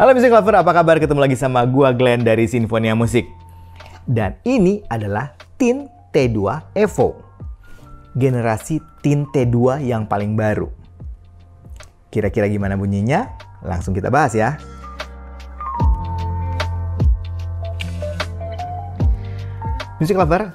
Halo Music Lover, apa kabar? Ketemu lagi sama gua Glenn dari Sinfonia Musik. Dan ini adalah Tin T2 Evo. Generasi Tin T2 yang paling baru. Kira-kira gimana bunyinya? Langsung kita bahas ya. Music Lover,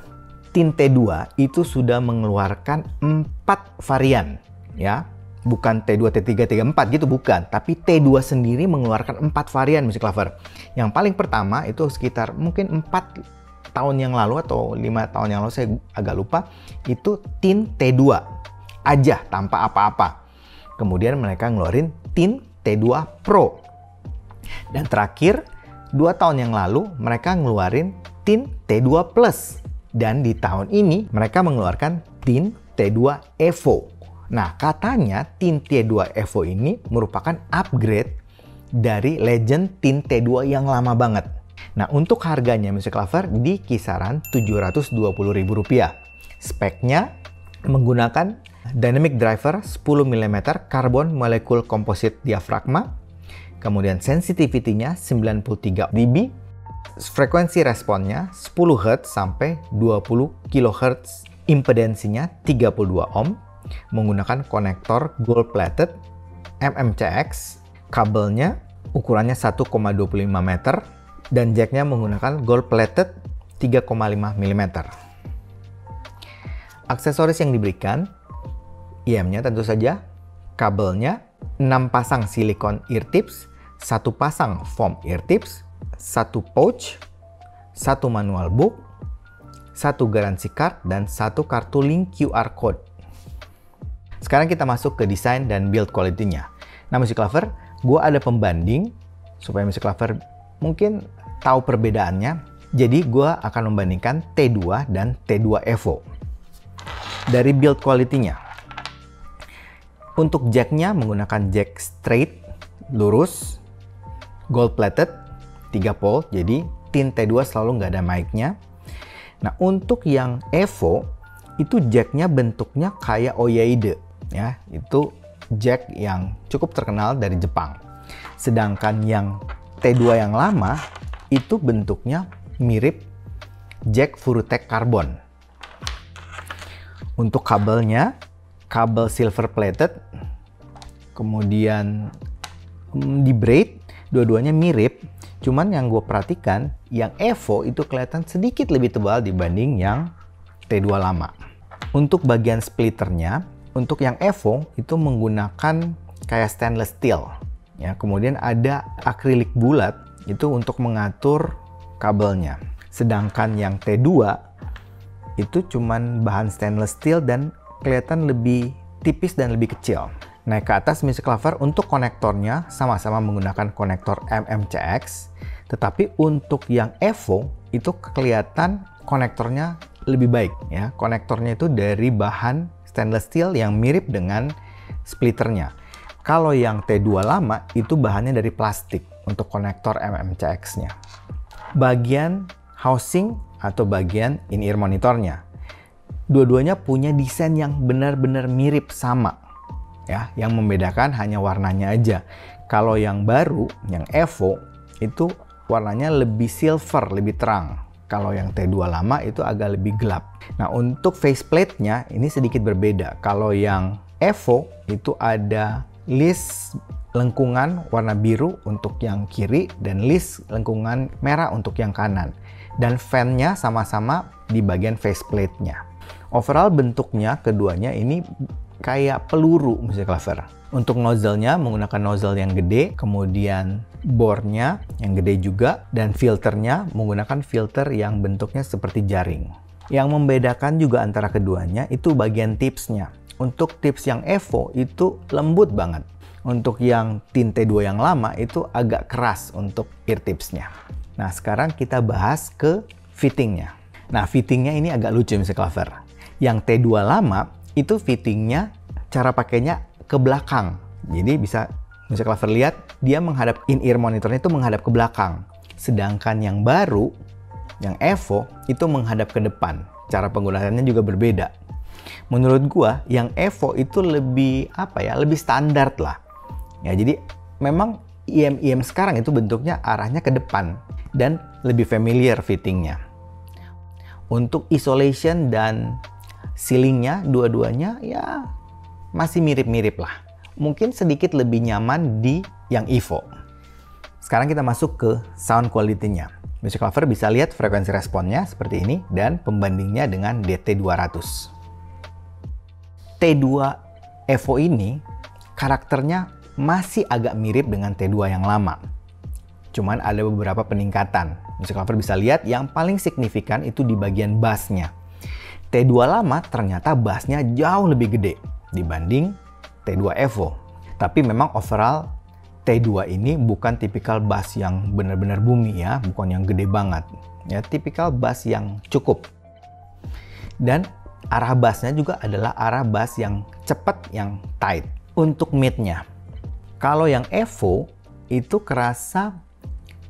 Tin T2 itu sudah mengeluarkan 4 varian ya. Bukan T2, T3, T4 gitu, bukan. Tapi T2 sendiri mengeluarkan 4 varian Music Lover. Yang paling pertama itu sekitar mungkin 4 tahun yang lalu atau 5 tahun yang lalu, saya agak lupa. Itu Tin T2 aja tanpa apa-apa. Kemudian mereka ngeluarin Tin T2 Pro. Dan terakhir 2 tahun yang lalu mereka ngeluarin Tin T2 Plus. Dan di tahun ini mereka mengeluarkan Tin T2 Evo. Nah, katanya Tin T2 Evo ini merupakan upgrade dari legend Tin T2 yang lama banget. Nah, untuk harganya Music Lover di kisaran Rp720.000. Speknya menggunakan dynamic driver 10 mm carbon molecule composite diafragma. Kemudian sensitivity-nya 93 dB. Frekuensi responnya 10 Hz sampai 20 kHz. Impedansinya 32 ohm. Menggunakan konektor gold plated MMCX, kabelnya ukurannya 1,25 meter dan jacknya menggunakan gold plated 3,5 mm. Aksesoris yang diberikan, IM-nya tentu saja, kabelnya 6 pasang silikon ear tips, 1 pasang foam ear tips, 1 pouch, 1 manual book, 1 garansi card, dan 1 kartu link QR code. Sekarang kita masuk ke desain dan build quality-nya. Nah, Music Lover, gue ada pembanding supaya Music Lover mungkin tahu perbedaannya. Jadi gue akan membandingkan T2 dan T2 Evo. Dari build quality-nya, untuk jack-nya menggunakan jack straight, lurus, gold plated, 3 pole, jadi Tin T2 selalu nggak ada mic-nya. Nah, untuk yang Evo, itu jack-nya bentuknya kayak Oyaide. Ya, itu jack yang cukup terkenal dari Jepang. Sedangkan yang T2 yang lama itu bentuknya mirip jack Furutech Carbon. Untuk kabelnya, kabel silver plated, kemudian di braid, dua-duanya mirip. Cuman yang gue perhatikan, yang Evo itu kelihatan sedikit lebih tebal dibanding yang T2 lama. Untuk bagian splitternya, untuk yang Evo itu menggunakan kayak stainless steel. Ya, kemudian ada akrilik bulat itu untuk mengatur kabelnya. Sedangkan yang T2 itu cuman bahan stainless steel dan kelihatan lebih tipis dan lebih kecil. Naik ke atas Music Lover, untuk konektornya sama-sama menggunakan konektor MMCX. Tetapi untuk yang Evo itu kelihatan konektornya lebih baik ya. Konektornya itu dari bahan stainless steel yang mirip dengan splitternya. Kalau yang T2 lama itu bahannya dari plastik untuk konektor MMCX-nya. Bagian housing atau bagian in-ear monitornya, dua-duanya punya desain yang benar-benar mirip sama. Ya, yang membedakan hanya warnanya aja. Kalau yang baru, yang Evo, itu warnanya lebih silver, lebih terang. Kalau yang T2 lama itu agak lebih gelap. Nah, untuk faceplate-nya ini sedikit berbeda. Kalau yang Evo itu ada list lengkungan warna biru untuk yang kiri dan list lengkungan merah untuk yang kanan. Dan fan-nya sama-sama di bagian faceplate-nya. Overall bentuknya keduanya ini kayak peluru Music Lover. Untuk nozzle-nya menggunakan nozzle yang gede, kemudian bore-nya yang gede juga, dan filternya menggunakan filter yang bentuknya seperti jaring. Yang membedakan juga antara keduanya itu bagian tipsnya. Untuk tips yang Evo itu lembut banget. Untuk yang Tin T2 yang lama itu agak keras untuk ear tipsnya. Nah, sekarang kita bahas ke fittingnya. Nah, fittingnya ini agak lucu Music Lover. Yang T2 lama itu fittingnya cara pakainya ke belakang. Jadi bisa Music Lover lihat dia menghadap in-ear monitornya itu menghadap ke belakang. Sedangkan yang baru, yang Evo itu menghadap ke depan. Cara penggunaannya juga berbeda. Menurut gua yang Evo itu lebih lebih standar lah. Ya, jadi memang IM sekarang itu bentuknya arahnya ke depan dan lebih familiar fittingnya. Untuk isolation dan sealingnya, dua-duanya ya masih mirip-mirip lah. Mungkin sedikit lebih nyaman di yang Evo. Sekarang kita masuk ke sound quality-nya. Music Lover bisa lihat frekuensi responnya seperti ini dan pembandingnya dengan DT200. T2 Evo ini karakternya masih agak mirip dengan T2 yang lama. Cuman ada beberapa peningkatan. Music Lover bisa lihat yang paling signifikan itu di bagian bassnya. T2 lama ternyata bassnya jauh lebih gede dibanding T2 Evo. Tapi memang overall T2 ini bukan tipikal bass yang benar-benar bumi ya, bukan yang gede banget. Ya, tipikal bass yang cukup. Dan arah bassnya juga adalah arah bass yang cepat, yang tight. Untuk mid-nya, kalau yang Evo itu kerasa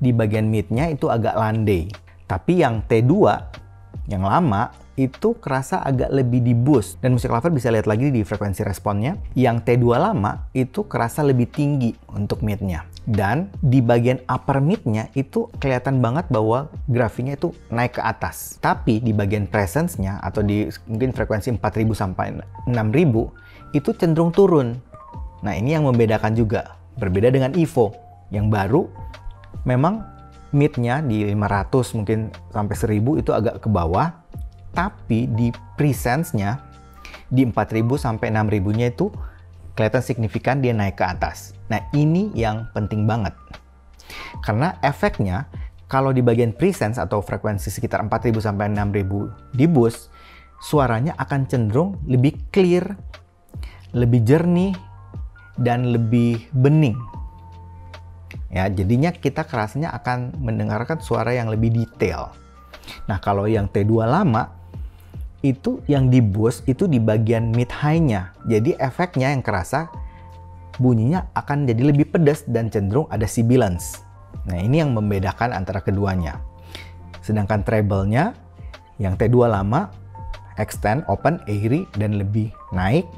di bagian mid-nya itu agak landai. Tapi yang T2 yang lama itu kerasa agak lebih di boost. Dan Music Lover bisa lihat lagi di frekuensi responnya. Yang T2 lama itu kerasa lebih tinggi untuk mid-nya. Dan di bagian upper mid-nya itu kelihatan banget bahwa grafiknya itu naik ke atas. Tapi di bagian presence-nya atau di mungkin frekuensi 4000 sampai 6000 itu cenderung turun. Nah, ini yang membedakan juga. Berbeda dengan Evo yang baru, memang mid-nya di 500 mungkin sampai 1000 itu agak ke bawah, tapi di presence-nya di 4000 sampai 6000-nya itu kelihatan signifikan dia naik ke atas. Nah, ini yang penting banget. Karena efeknya kalau di bagian presence atau frekuensi sekitar 4000 sampai 6000 di boost, suaranya akan cenderung lebih clear, lebih jernih, dan lebih bening. Ya, jadinya kita kerasanya akan mendengarkan suara yang lebih detail. Nah, kalau yang T2 lama itu yang di boost itu di bagian mid high-nya. Jadi efeknya yang kerasa bunyinya akan jadi lebih pedas dan cenderung ada sibilance. Nah, ini yang membedakan antara keduanya. Sedangkan treble-nya yang T2 lama extend, open, airy dan lebih naik.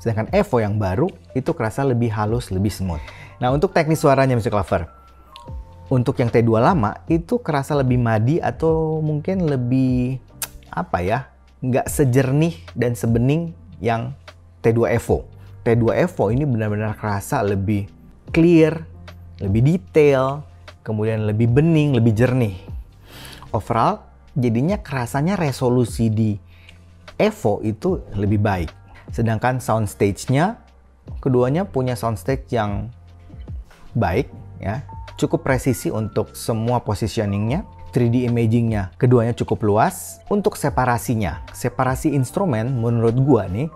Sedangkan Evo yang baru itu kerasa lebih halus, lebih smooth. Nah, untuk teknis suaranya Music Lover, untuk yang T2 lama itu kerasa lebih madi atau mungkin lebih apa ya, nggak sejernih dan sebening yang T2 Evo. T2 Evo ini benar-benar kerasa lebih clear, lebih detail, kemudian lebih bening, lebih jernih. Overall, jadinya kerasanya resolusi di Evo itu lebih baik. Sedangkan soundstage-nya, keduanya punya soundstage yang baik, ya, cukup presisi untuk semua positioning-nya. 3D imaging-nya keduanya cukup luas. Untuk separasinya, separasi instrumen menurut gua nih,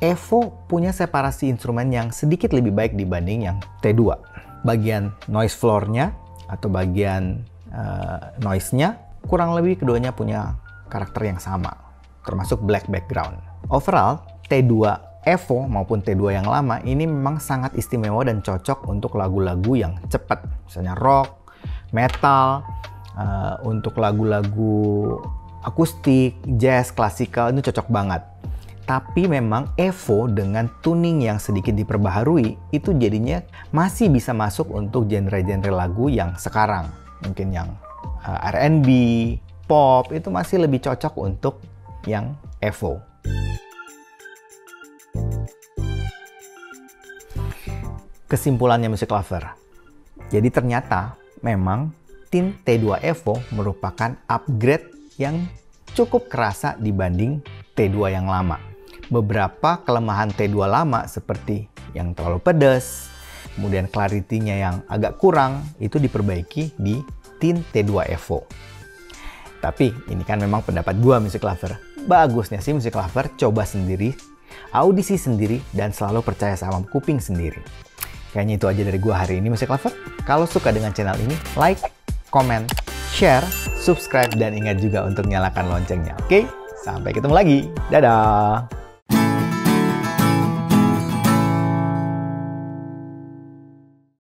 Evo punya separasi instrumen yang sedikit lebih baik dibanding yang T2. Bagian noise floor-nya atau bagian noise-nya kurang lebih keduanya punya karakter yang sama, termasuk black background. Overall, T2 Evo maupun T2 yang lama ini memang sangat istimewa dan cocok untuk lagu-lagu yang cepat, misalnya rock, metal, untuk lagu-lagu akustik, jazz, klasikal itu cocok banget. Tapi memang Evo dengan tuning yang sedikit diperbaharui itu jadinya masih bisa masuk untuk genre-genre lagu yang sekarang. Mungkin yang R&B, pop itu masih lebih cocok untuk yang Evo. Kesimpulannya Music Lover, jadi ternyata memang tint T2 Evo merupakan upgrade yang cukup kerasa dibanding T2 yang lama. Beberapa kelemahan T2 lama seperti yang terlalu pedas, kemudian clarity-nya yang agak kurang, itu diperbaiki di tint T2 Evo. Tapi ini kan memang pendapat gua Music Lover. Bagusnya sih Music Lover coba sendiri, audisi sendiri, dan selalu percaya sama kuping sendiri. Kayaknya itu aja dari gua hari ini Music Lover. Kalau suka dengan channel ini, like, comment, share, subscribe, dan ingat juga untuk nyalakan loncengnya. Oke? Sampai ketemu lagi. Dadah!